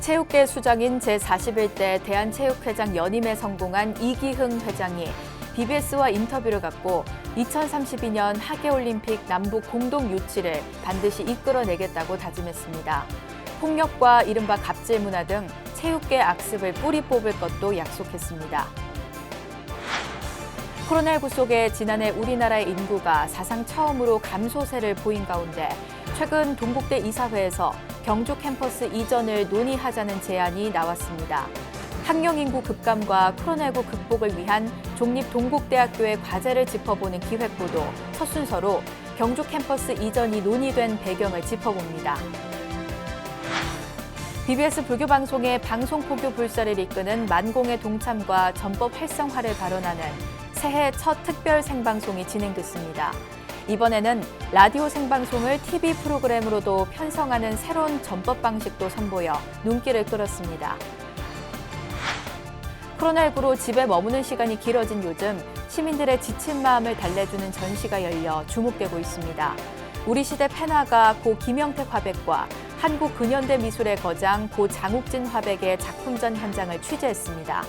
체육계 수장인 제41대 대한체육회장 연임에 성공한 이기흥 회장이 BBS와 인터뷰를 갖고 2032년 하계올림픽 남북 공동 유치를 반드시 이끌어내겠다고 다짐했습니다. 폭력과 이른바 갑질 문화 등 체육계 악습을 뿌리 뽑을 것도 약속했습니다. 코로나19 속에 지난해 우리나라의 인구가 사상 처음으로 감소세를 보인 가운데 최근 동국대 이사회에서 경주 캠퍼스 이전을 논의하자는 제안이 나왔습니다. 학령 인구 급감과 코로나19 극복을 위한 종립 동국대학교의 과제를 짚어보는 기획보도 첫 순서로 경주 캠퍼스 이전이 논의된 배경을 짚어봅니다. BBS 불교방송의 방송포교 불사를 이끄는 만공의 동참과 전법 활성화를 발언하는 새해 첫 특별 생방송이 진행됐습니다. 이번에는 라디오 생방송을 TV 프로그램으로도 편성하는 새로운 전법 방식도 선보여 눈길을 끌었습니다. 코로나19로 집에 머무는 시간이 길어진 요즘 시민들의 지친 마음을 달래주는 전시가 열려 주목되고 있습니다. 우리 시대 펜화가 고 김영택 화백과 한국 근현대 미술의 거장 고 장욱진 화백의 작품전 현장을 취재했습니다.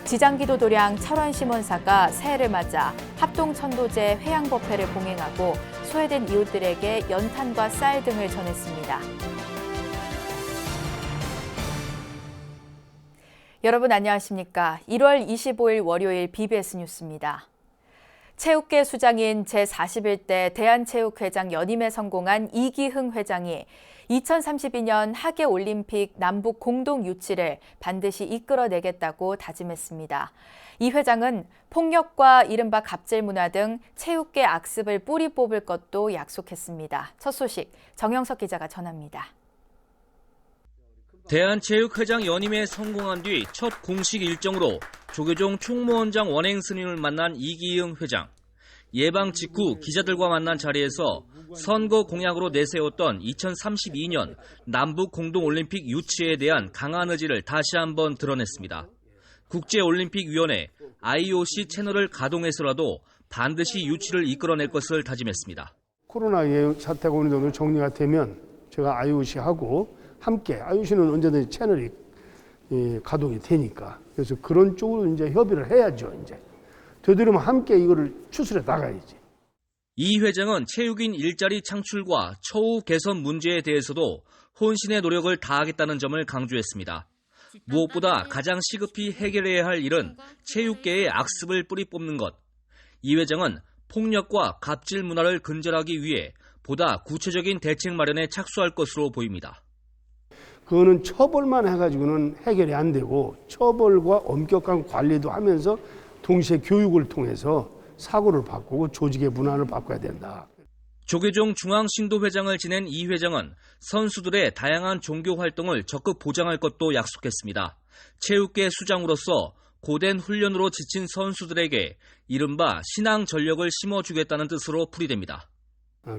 지장기도 도량 철원심원사가 새해를 맞아 합동천도제 회양법회를 봉행하고 소외된 이웃들에게 연탄과 쌀 등을 전했습니다. 여러분 안녕하십니까? 1월 25일 월요일 BBS 뉴스입니다. 체육계 수장인 제41대 대한체육회장 연임에 성공한 이기흥 회장이 2032년 하계올림픽 남북 공동 유치를 반드시 이끌어내겠다고 다짐했습니다. 이 회장은 폭력과 이른바 갑질 문화 등 체육계 악습을 뿌리 뽑을 것도 약속했습니다. 첫 소식 정영석 기자가 전합니다. 대한체육회장 연임에 성공한 뒤 첫 공식 일정으로 조계종 총무원장 원행 스님을 만난 이기흥 회장. 예방 직후 기자들과 만난 자리에서 선거 공약으로 내세웠던 2032년 남북 공동올림픽 유치에 대한 강한 의지를 다시 한번 드러냈습니다. 국제올림픽위원회 IOC 채널을 가동해서라도 반드시 유치를 이끌어낼 것을 다짐했습니다. 코로나 사태가 어느 정도 정리가 되면 제가 IOC하고 함께, IOC는 언제든지 채널이 가동이 되니까. 그래서 그런 쪽으로 이제 협의를 해야죠, 이제. 되도록이면 함께 이거를 추스려 나가야지. 이 회장은 체육인 일자리 창출과 처우 개선 문제에 대해서도 혼신의 노력을 다하겠다는 점을 강조했습니다. 무엇보다 가장 시급히 해결해야 할 일은 체육계의 악습을 뿌리 뽑는 것. 이 회장은 폭력과 갑질 문화를 근절하기 위해 보다 구체적인 대책 마련에 착수할 것으로 보입니다. 그거는 처벌만 해가지고는 해결이 안 되고 처벌과 엄격한 관리도 하면서 동시에 교육을 통해서 사고를 바꾸고 조직의 문화를 바꿔야 된다. 조계종 중앙신도 회장을 지낸 이 회장은 선수들의 다양한 종교 활동을 적극 보장할 것도 약속했습니다. 체육계 수장으로서 고된 훈련으로 지친 선수들에게 이른바 신앙 전력을 심어주겠다는 뜻으로 풀이됩니다.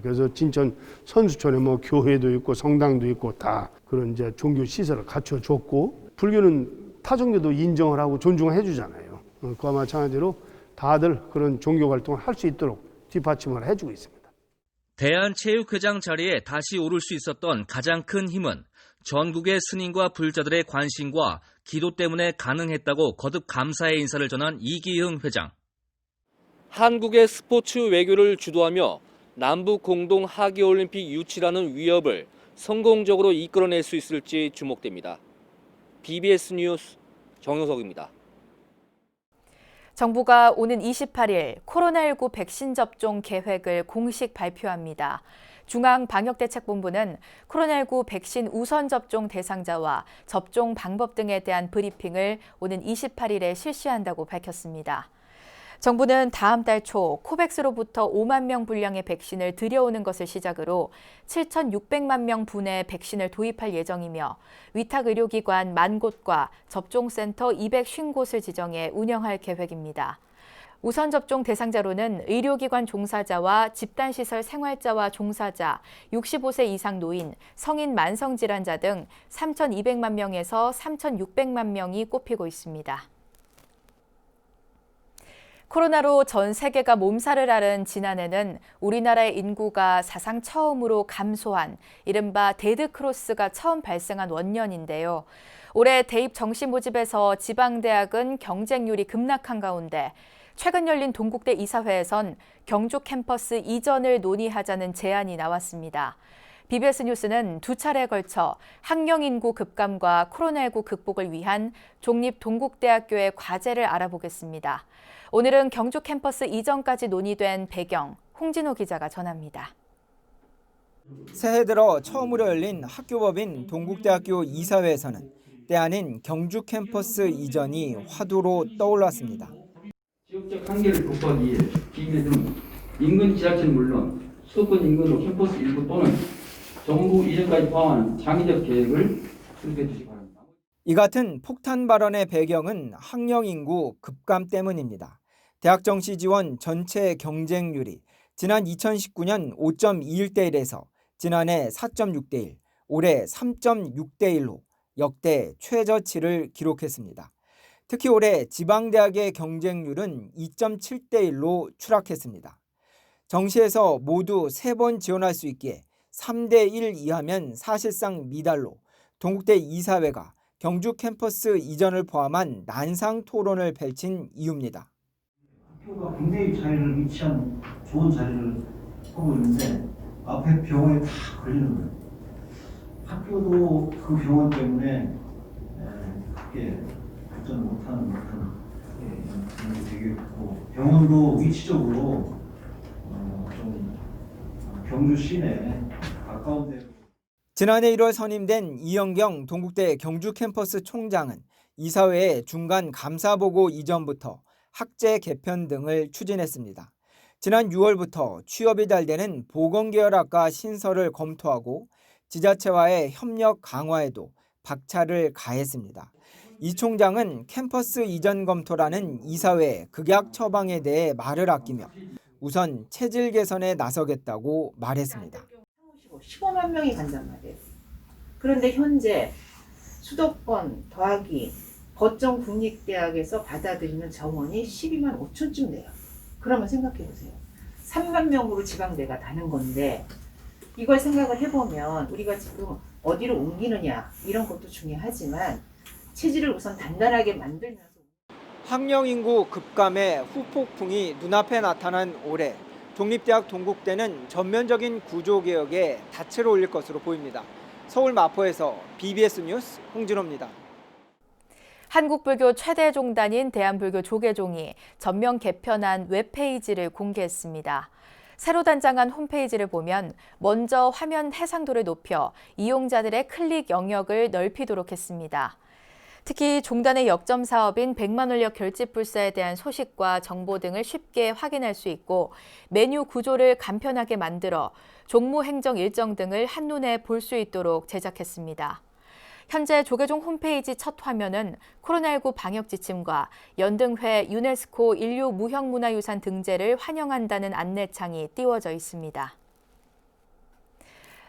그래서 진천 선수촌에 뭐 교회도 있고 성당도 있고 다 그런 이제 종교 시설을 갖춰줬고 불교는 타 종교도 인정을 하고 존중해 주잖아요. 그와 마찬가지로 다들 그런 종교 활동을 할 수 있도록 뒷받침을 해주고 있습니다. 대한체육회장 자리에 다시 오를 수 있었던 가장 큰 힘은 전국의 스님과 불자들의 관심과 기도 때문에 가능했다고 거듭 감사의 인사를 전한 이기흥 회장. 한국의 스포츠 외교를 주도하며 남북 공동 하계올림픽 유치라는 위협을 성공적으로 이끌어낼 수 있을지 주목됩니다. BBS 뉴스 정영석입니다. 정부가 오는 28일 코로나19 백신 접종 계획을 공식 발표합니다. 중앙방역대책본부는 코로나19 백신 우선 접종 대상자와 접종 방법 등에 대한 브리핑을 오는 28일에 실시한다고 밝혔습니다. 정부는 다음 달 초 코백스로부터 5만 명 분량의 백신을 들여오는 것을 시작으로 7,600만 명 분의 백신을 도입할 예정이며 위탁 의료기관 10,000곳과 접종센터 250곳을 지정해 운영할 계획입니다. 우선 접종 대상자로는 의료기관 종사자와 집단시설 생활자와 종사자, 65세 이상 노인, 성인 만성질환자 등 3,200만 명에서 3,600만 명이 꼽히고 있습니다. 코로나로 전 세계가 몸살을 앓은 지난해는 우리나라의 인구가 사상 처음으로 감소한 이른바 데드크로스가 처음 발생한 원년인데요. 올해 대입 정시 모집에서 지방대학은 경쟁률이 급락한 가운데 최근 열린 동국대 이사회에선 경주 캠퍼스 이전을 논의하자는 제안이 나왔습니다. BBS 뉴스는 두 차례에 걸쳐 학령 인구 급감과 코로나19 극복을 위한 종립 동국대학교의 과제를 알아보겠습니다. 오늘은 경주 캠퍼스 이전까지 논의된 배경, 홍진호 기자가 전합니다. 새해 들어 처음으로 열린 학교법인 동국대학교 이사회에서는 때 아닌 경주 캠퍼스 이전이 화두로 떠올랐습니다. 지역적 한계를 극복하기 위해 기계 등 인근 지하철은 물론 수도권 인근으로 캠퍼스 일부 또는 정부 이전까지 포함하는 장기적 계획을 수립해 주시기 바랍니다. 이 같은 폭탄 발언의 배경은 학령 인구 급감 때문입니다. 대학 정시 지원 전체 경쟁률이 지난 2019년 5.21대 1에서 지난해 4.6대 1, 올해 3.6대 1로 역대 최저치를 기록했습니다. 특히 올해 지방대학의 경쟁률은 2.7대 1로 추락했습니다. 정시에서 모두 3번 지원할 수 있기에 3대 1 이하면 사실상 미달로 동국대 이사회가 경주 캠퍼스 이전을 포함한 난상 토론을 펼친 이유입니다. 학교가 굉장히 자리를 위치한 좋은 자리를 하고 있는데 앞에 병원에 다 걸리는 거예요. 학교도 그 병원 때문에 크게 발전을 못하는 그런 게 되게 있고 병원도 위치적으로 좀 경주 시내 가까운 데. 지난해 1월 선임된 이영경 동국대 경주 캠퍼스 총장은 이사회의 중간 감사보고 이전부터 학제 개편 등을 추진했습니다. 지난 6월부터 취업이 잘 되는 보건계열학과 신설을 검토하고 지자체와의 협력 강화에도 박차를 가했습니다. 이 총장은 캠퍼스 이전 검토라는 이사회의 극약 처방에 대해 말을 아끼며 우선 체질 개선에 나서겠다고 말했습니다. 15만 명이 간단 말이에요. 그런데 현재 수도권 더하기 거점 국립대학에서 받아들이는 정원이 12만 5천쯤 돼요. 그러면 생각해 보세요. 3만 명으로 지방대가 다는 건데 이걸 생각을 해보면 우리가 지금 어디로 옮기느냐 이런 것도 중요하지만 체질을 우선 단단하게 만들면서 학령 인구 급감의 후폭풍이 눈앞에 나타난 올해 독립대학 동국대는 전면적인 구조개혁에 닻을 올릴 것으로 보입니다. 서울 마포에서 BBS 뉴스 홍진호입니다. 한국불교 최대 종단인 대한불교 조계종이 전면 개편한 웹페이지를 공개했습니다. 새로 단장한 홈페이지를 보면 먼저 화면 해상도를 높여 이용자들의 클릭 영역을 넓히도록 했습니다. 특히 종단의 역점 사업인 100만 원력 결집불사에 대한 소식과 정보 등을 쉽게 확인할 수 있고 메뉴 구조를 간편하게 만들어 종무 행정 일정 등을 한눈에 볼 수 있도록 제작했습니다. 현재 조계종 홈페이지 첫 화면은 코로나19 방역 지침과 연등회 유네스코 인류 무형문화유산 등재를 환영한다는 안내창이 띄워져 있습니다.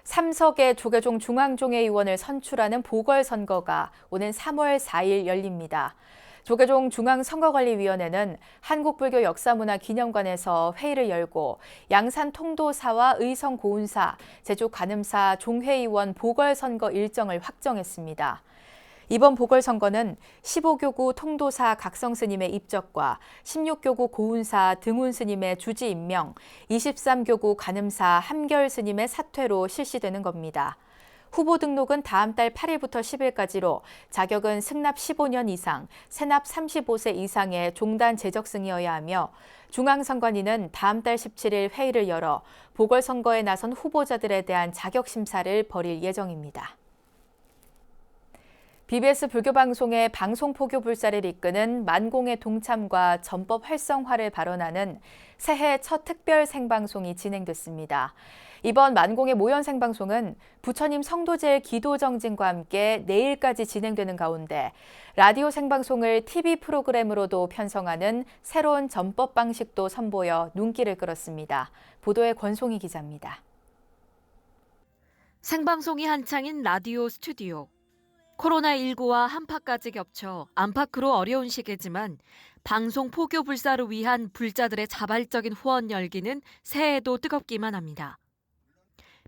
삼석의 조계종 중앙종회 의원을 선출하는 보궐선거가 오는 3월 4일 열립니다. 조계종 중앙선거관리위원회는 한국불교역사문화기념관에서 회의를 열고 양산 통도사와 의성 고운사, 제주 관음사 종회의원 보궐선거 일정을 확정했습니다. 이번 보궐선거는 15교구 통도사 각성 스님의 입적과 16교구 고운사 등운 스님의 주지 임명, 23교구 관음사 함결 스님의 사퇴로 실시되는 겁니다. 후보 등록은 다음 달 8일부터 10일까지로 자격은 승납 15년 이상, 세납 35세 이상의 종단 재적승이어야 하며 중앙선관위는 다음 달 17일 회의를 열어 보궐선거에 나선 후보자들에 대한 자격 심사를 벌일 예정입니다. BBS 불교방송의 방송포교 불사를 이끄는 만공의 동참과 전법 활성화를 발언하는 새해 첫 특별 생방송이 진행됐습니다. 이번 만공의 모연 생방송은 부처님 성도제일 기도 정진과 함께 내일까지 진행되는 가운데 라디오 생방송을 TV 프로그램으로도 편성하는 새로운 전법 방식도 선보여 눈길을 끌었습니다. 보도에 권송희 기자입니다. 생방송이 한창인 라디오 스튜디오. 코로나19와 한파까지 겹쳐 안팎으로 어려운 시기지만 방송 포교 불사를 위한 불자들의 자발적인 후원 열기는 새해에도 뜨겁기만 합니다.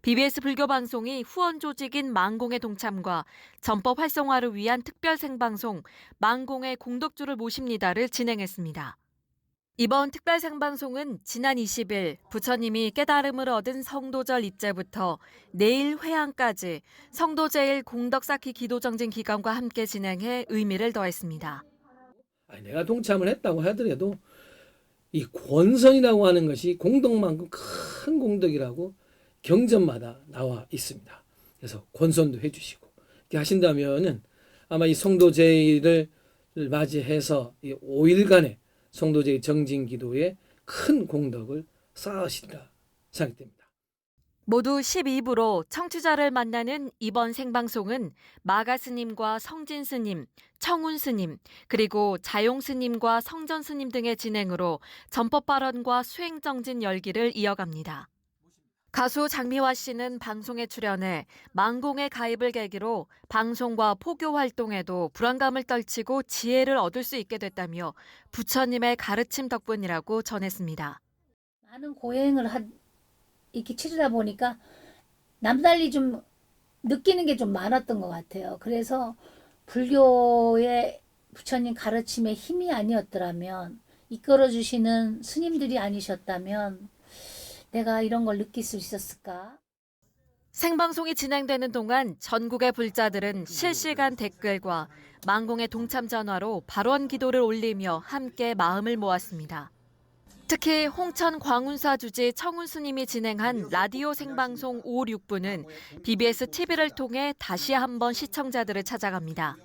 BBS 불교 방송이 후원 조직인 망공의 동참과 전법 활성화를 위한 특별 생방송 망공의 공덕주를 모십니다를 진행했습니다. 이번 특별 생방송은 지난 20일 부처님이 깨달음을 얻은 성도절 입제부터 내일 회향까지 성도제일 공덕 쌓기 기도정진 기간과 함께 진행해 의미를 더했습니다. 내가 동참을 했다고 하더라도 이 권선이라고 하는 것이 공덕만큼 큰 공덕이라고 경전마다 나와 있습니다. 그래서 권선도 해주시고 이렇게 하신다면은 아마 이 성도제일을 맞이해서 이 5일간의 성도제일 정진기도에 큰 공덕을 쌓으신다 생각됩니다. 모두 12부로 청취자를 만나는 이번 생방송은 마가 스님과 성진 스님, 청운 스님, 그리고 자용 스님과 성전 스님 등의 진행으로 전법 발언과 수행 정진 열기를 이어갑니다. 가수 장미화 씨는 방송에 출연해 망공의 가입을 계기로 방송과 포교 활동에도 불안감을 떨치고 지혜를 얻을 수 있게 됐다며 부처님의 가르침 덕분이라고 전했습니다. 많은 고행을 이렇게 치르다 보니까 남달리 좀 느끼는 게 좀 많았던 것 같아요. 그래서 불교의 부처님 가르침의 힘이 아니었더라면, 이끌어주시는 스님들이 아니셨다면 내가 이런 걸 느낄 수 있었을까? 생방송이 진행되는 동안 전국의 불자들은 실시간 댓글과 망공의 동참 전화로 발원 기도를 올리며 함께 마음을 모았습니다. 특히 홍천 광운사 주지 청운 스님이 진행한 라디오 생방송 5, 6부는 BBS TV를 통해 다시 한번 시청자들을 찾아갑니다.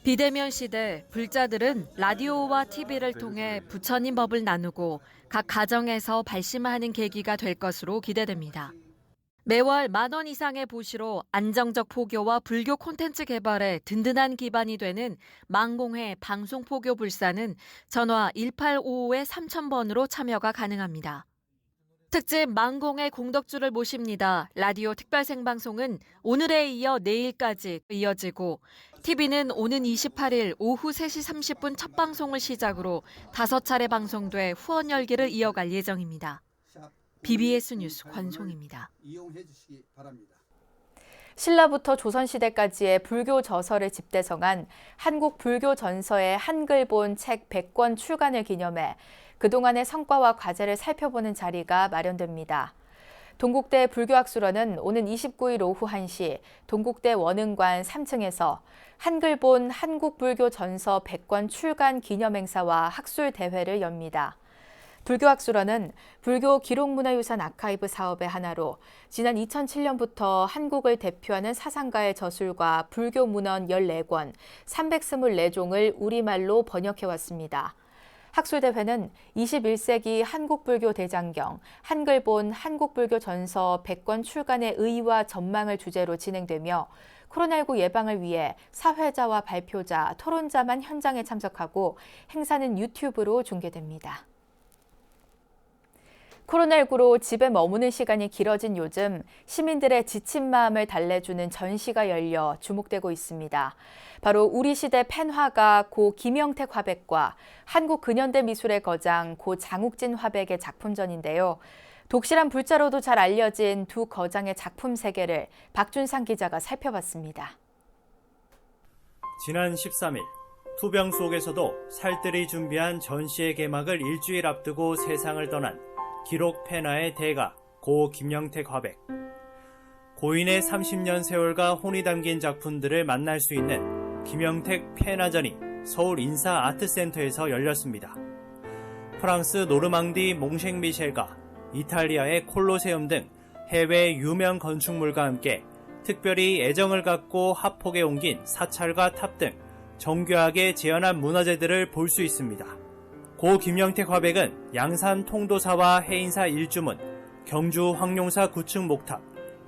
비대면 시대 불자들은 라디오와 TV를 통해 부처님 법을 나누고 각 가정에서 발심하는 계기가 될 것으로 기대됩니다. 매월 10,000원 이상의 보시로 안정적 포교와 불교 콘텐츠 개발에 든든한 기반이 되는 망공회 방송포교 불사는 전화 1855-3000번으로 참여가 가능합니다. 특집 망공의 공덕주를 모십니다. 라디오 특별 생방송은 오늘에 이어 내일까지 이어지고 TV는 오는 28일 오후 3시 30분 첫 방송을 시작으로 5차례 방송돼 후원 열기를 이어갈 예정입니다. BBS 뉴스 권송입니다. 신라부터 조선시대까지의 불교 저서를 집대성한 한국불교전서의 한글본 책 100권 출간을 기념해 그동안의 성과와 과제를 살펴보는 자리가 마련됩니다. 동국대 불교학술원은 오는 29일 오후 1시 동국대 원흥관 3층에서 한글본 한국불교전서 100권 출간 기념행사와 학술대회를 엽니다. 불교학술원은 불교 기록문화유산 아카이브 사업의 하나로 지난 2007년부터 한국을 대표하는 사상가의 저술과 불교 문헌 14권, 324종을 우리말로 번역해왔습니다. 학술대회는 21세기 한국불교 대장경, 한글본 한국불교전서 100권 출간의 의의와 전망을 주제로 진행되며 코로나19 예방을 위해 사회자와 발표자, 토론자만 현장에 참석하고 행사는 유튜브로 중계됩니다. 코로나19로 집에 머무는 시간이 길어진 요즘 시민들의 지친 마음을 달래주는 전시가 열려 주목되고 있습니다. 바로 우리 시대 펜화가 고 김영택 화백과 한국 근현대 미술의 거장 고 장욱진 화백의 작품전인데요. 독실한 불자로도 잘 알려진 두 거장의 작품 세계를 박준상 기자가 살펴봤습니다. 지난 13일 투병 속에서도 살뜰히 준비한 전시의 개막을 일주일 앞두고 세상을 떠난 기록 펜화의 대가 고 김영택 화백. 고인의 30년 세월과 혼이 담긴 작품들을 만날 수 있는 김영택 펜화전이 서울 인사아트센터에서 열렸습니다. 프랑스 노르망디 몽셴미셸과 이탈리아의 콜로세움 등 해외 유명 건축물과 함께 특별히 애정을 갖고 합폭에 옮긴 사찰과 탑 등 정교하게 재현한 문화재들을 볼 수 있습니다. 고 김영택 화백은 양산 통도사와 해인사 일주문, 경주 황룡사 9층 목탑,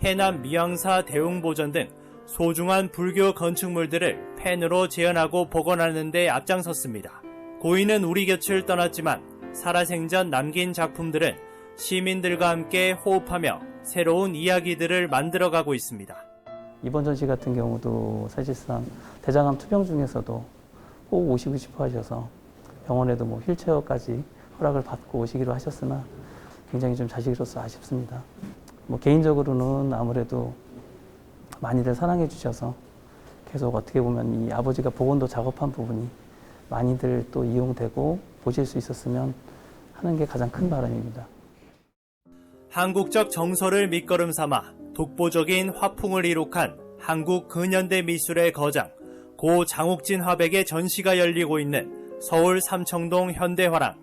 해남 미양사 대웅보전 등 소중한 불교 건축물들을 펜으로 재현하고 복원하는 데 앞장섰습니다. 고인은 우리 곁을 떠났지만 살아생전 남긴 작품들은 시민들과 함께 호흡하며 새로운 이야기들을 만들어가고 있습니다. 이번 전시 같은 경우도 사실상 대장암 투병 중에서도 꼭 오시고 싶어 하셔서 병원에도 뭐 휠체어까지 허락을 받고 오시기로 하셨으나 굉장히 좀 자식으로서 아쉽습니다. 뭐 개인적으로는 아무래도 많이들 사랑해 주셔서 계속 어떻게 보면 이 아버지가 보건도 작업한 부분이 많이들 또 이용되고 보실 수 있었으면 하는 게 가장 큰 바람입니다. 한국적 정서를 밑거름 삼아 독보적인 화풍을 이룩한 한국 근현대 미술의 거장 고 장욱진 화백의 전시가 열리고 있는 서울 삼청동 현대화랑.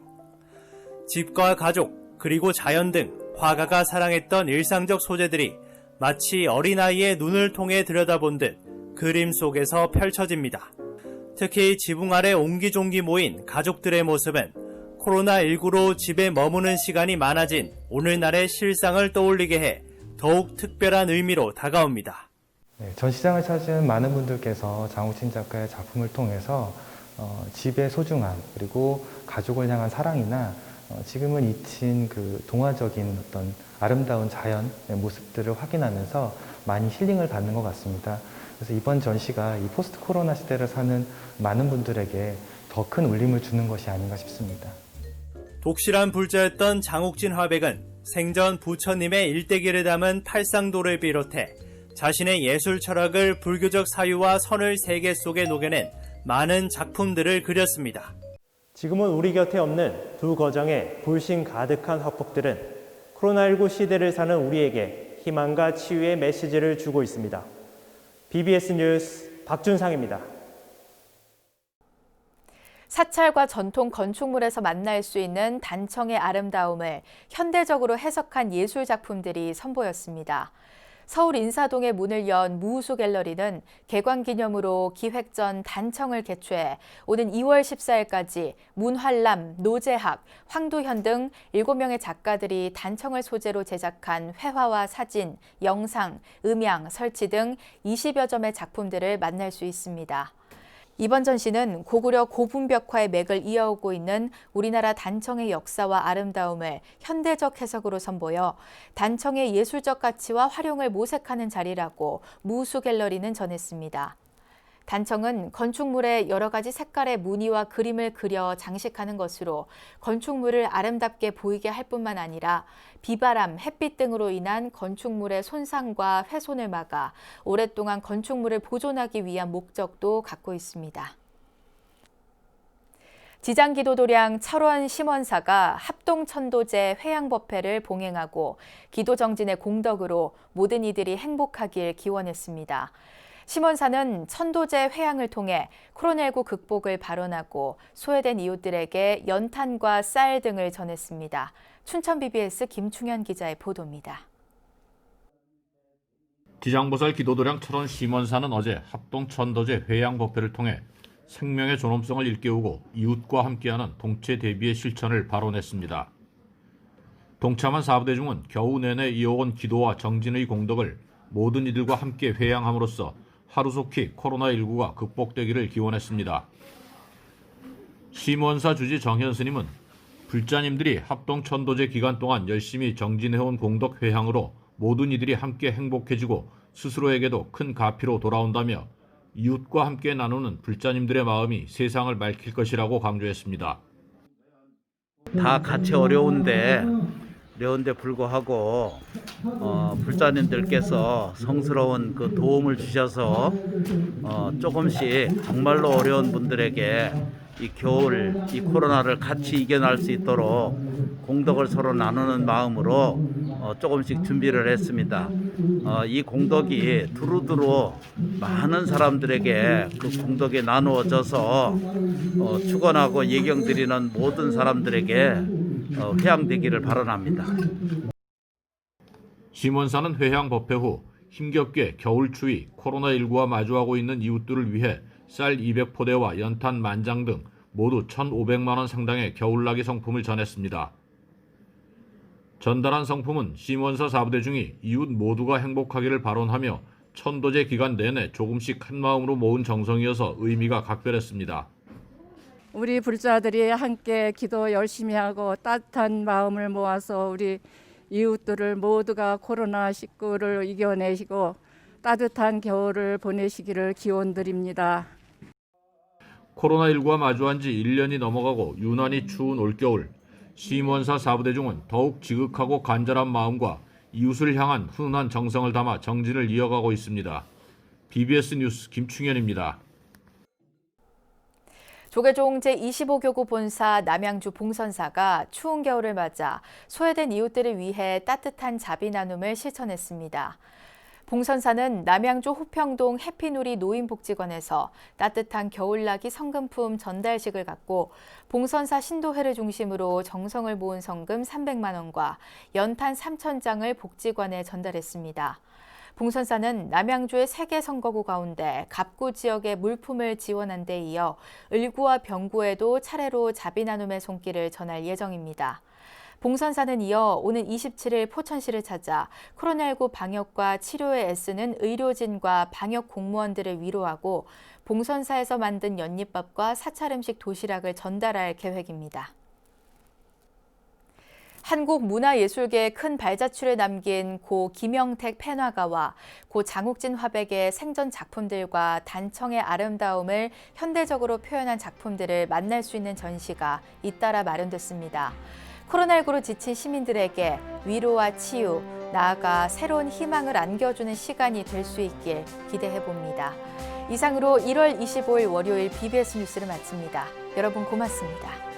집과 가족 그리고 자연 등 화가가 사랑했던 일상적 소재들이 마치 어린아이의 눈을 통해 들여다본 듯 그림 속에서 펼쳐집니다. 특히 지붕 아래 옹기종기 모인 가족들의 모습은 코로나19로 집에 머무는 시간이 많아진 오늘날의 실상을 떠올리게 해 더욱 특별한 의미로 다가옵니다. 전시장을 찾은 많은 분들께서 장욱진 작가의 작품을 통해서 집의 소중함 그리고 가족을 향한 사랑이나 지금은 잊힌 그 동화적인 어떤 아름다운 자연의 모습들을 확인하면서 많이 힐링을 받는 것 같습니다. 그래서 이번 전시가 이 포스트 코로나 시대를 사는 많은 분들에게 더 큰 울림을 주는 것이 아닌가 싶습니다. 독실한 불자였던 장욱진 화백은 생전 부처님의 일대기를 담은 팔상도를 비롯해 자신의 예술 철학을 불교적 사유와 선을 세계 속에 녹여낸 많은 작품들을 그렸습니다. 지금은 우리 곁에 없는 두 거장의 불신 가득한 화폭들은 코로나19 시대를 사는 우리에게 희망과 치유의 메시지를 주고 있습니다. BBS 뉴스 박준상입니다. 사찰과 전통 건축물에서 만날 수 있는 단청의 아름다움을 현대적으로 해석한 예술 작품들이 선보였습니다. 서울 인사동에 문을 연 무우수 갤러리는 개관 기념으로 기획 전 단청을 개최해 오는 2월 14일까지 문활람, 노재학, 황두현 등 7명의 작가들이 단청을 소재로 제작한 회화와 사진, 영상, 음향, 설치 등 20여 점의 작품들을 만날 수 있습니다. 이번 전시는 고구려 고분벽화의 맥을 이어오고 있는 우리나라 단청의 역사와 아름다움을 현대적 해석으로 선보여 단청의 예술적 가치와 활용을 모색하는 자리라고 무우수 갤러리는 전했습니다. 단청은 건축물에 여러 가지 색깔의 무늬와 그림을 그려 장식하는 것으로 건축물을 아름답게 보이게 할 뿐만 아니라 비바람, 햇빛 등으로 인한 건축물의 손상과 훼손을 막아 오랫동안 건축물을 보존하기 위한 목적도 갖고 있습니다. 지장기도도량 철원 심원사가 합동천도제 회양법회를 봉행하고 기도정진의 공덕으로 모든 이들이 행복하길 기원했습니다. 심원사는 천도제 회양을 통해 코로나19 극복을 발언하고 소외된 이웃들에게 연탄과 쌀 등을 전했습니다. 춘천 BBS 김충현 기자의 보도입니다. 지장보살 기도도량 철원 심원사는 어제 합동천도제 회양법회를 통해 생명의 존엄성을 일깨우고 이웃과 함께하는 동체 대비의 실천을 발언했습니다. 동참한 사부대중은 겨우 내내 이어온 기도와 정진의 공덕을 모든 이들과 함께 회양함으로써 하루속히 코로나19가 극복되기를 기원했습니다. 심원사 주지 정현 스님은 불자님들이 합동천도제 기간 동안 열심히 정진해온 공덕 회향으로 모든 이들이 함께 행복해지고 스스로에게도 큰 가피로 돌아온다며 이웃과 함께 나누는 불자님들의 마음이 세상을 밝힐 것이라고 강조했습니다. 다 같이 어려운데 불구하고 불자님들께서 성스러운 그 도움을 주셔서 조금씩 정말로 어려운 분들에게 이 겨울, 이 코로나를 같이 이겨낼 수 있도록 공덕을 서로 나누는 마음으로 조금씩 준비를 했습니다. 이 공덕이 두루두루 많은 사람들에게 그 공덕이 나누어져서 축원하고 예경드리는 모든 사람들에게 회양되기를 바라랍니다. 심원사는 회향 법회 후 힘겹게 겨울 추위 코로나19와 마주하고 있는 이웃들을 위해 쌀 200포대와 연탄 10,000장 등 모두 1,500만 원 상당의 겨울나기 성품을 전했습니다. 전달한 성품은 심원사 사부대중이 이웃 모두가 행복하기를 발언하며 천도제 기간 내내 조금씩 한마음으로 모은 정성이어서 의미가 각별했습니다. 우리 불자들이 함께 기도 열심히 하고 따뜻한 마음을 모아서 우리 이웃들을 모두가 코로나19를 이겨내시고 따뜻한 겨울을 보내시기를 기원드립니다. 코로나19와 마주한 지 1년이 넘어가고 유난히 추운 올겨울, 시무원사 사부대중은 더욱 지극하고 간절한 마음과 이웃을 향한 훈훈한 정성을 담아 정진을 이어가고 있습니다. BBS 뉴스 김충현입니다. 조계종 제25교구 본사 남양주 봉선사가 추운 겨울을 맞아 소외된 이웃들을 위해 따뜻한 자비 나눔을 실천했습니다. 봉선사는 남양주 호평동 해피누리 노인복지관에서 따뜻한 겨울나기 성금품 전달식을 갖고 봉선사 신도회를 중심으로 정성을 모은 성금 300만 원과 연탄 3,000장을 복지관에 전달했습니다. 봉선사는 남양주의 3개 선거구 가운데 갑구 지역의 물품을 지원한 데 이어 을구와 병구에도 차례로 자비 나눔의 손길을 전할 예정입니다. 봉선사는 이어 오는 27일 포천시를 찾아 코로나19 방역과 치료에 애쓰는 의료진과 방역 공무원들을 위로하고 봉선사에서 만든 연잎밥과 사찰음식 도시락을 전달할 계획입니다. 한국 문화예술계의 큰 발자취를 남긴 고 김영택 펜화가와 고 장욱진 화백의 생전 작품들과 단청의 아름다움을 현대적으로 표현한 작품들을 만날 수 있는 전시가 잇따라 마련됐습니다. 코로나19로 지친 시민들에게 위로와 치유, 나아가 새로운 희망을 안겨주는 시간이 될 수 있길 기대해봅니다. 이상으로 1월 25일 월요일 BBS 뉴스를 마칩니다. 여러분 고맙습니다.